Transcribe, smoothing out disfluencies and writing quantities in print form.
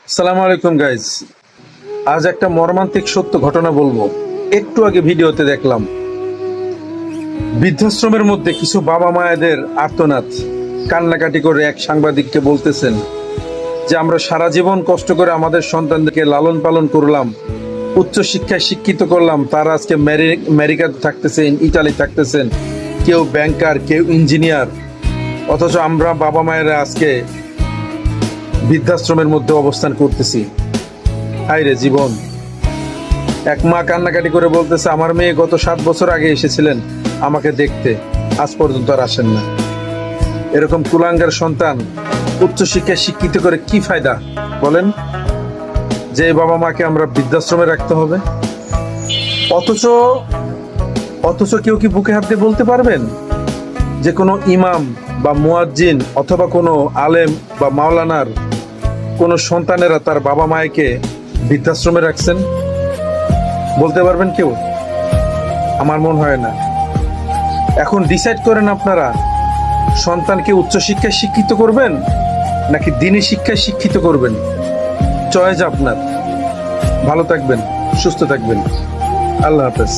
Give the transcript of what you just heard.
আসসালামু আলাইকুম গাইজ। আজ একটা মর্মান্তিক সত্য ঘটনা বলবো। একটু আগে ভিডিওতে দেখলাম বৃদ্ধাশ্রমের মধ্যে কিছু বাবা মায়েদের আর্তনাদ, কান্নাকাটি করে এক সাংবাদিককে বলতেছেন যে আমরা সারা জীবন কষ্ট করে আমাদের সন্তানদেরকে লালন পালন করলাম, উচ্চ শিক্ষায় শিক্ষিত করলাম, তারা আজকে আমেরিকাতে থাকতেছেন, ইটালি থাকতেছেন, কেউ ব্যাংকার, কেউ ইঞ্জিনিয়ার, অথচ আমরা বাবা মায়েরা আজকে বৃদ্ধাশ্রমের মধ্যে অবস্থান করতেছি। হায় রে জীবন। এক মা কান্নাকাটি করে বলতেছে, আমার মেয়ে গত 7 বছর আগে এসেছিলেন আমাকে দেখতে, আজ পর্যন্ত আর আসেন না। এরকম কুলাঙ্গার সন্তান উচ্চশিক্ষায় শিক্ষিত করে কি ফায়দা বলেন, যে বাবা মাকে আমরা বৃদ্ধাশ্রমে রাখতে হবে? অথচ অথচ কেউ কি বুকে হাত দিয়ে বলতে পারবেন যে কোনো ইমাম বা মুয়াজ্জিন অথবা কোনো আলেম বা মাওলানার কোনো সন্তানেরা তার বাবা মায়েকে বৃদ্ধাশ্রমে রাখছেন? বলতে পারবেন কেউ? আমার মনে হয় না। এখন ডিসাইড করেন আপনারা, সন্তানকে উচ্চশিক্ষায় শিক্ষিত করবেন নাকি দিনী শিক্ষায় শিক্ষিত করবেন। চয়েস আপনার। ভালো থাকবেন, সুস্থ থাকবেন। আল্লাহ হাফেজ।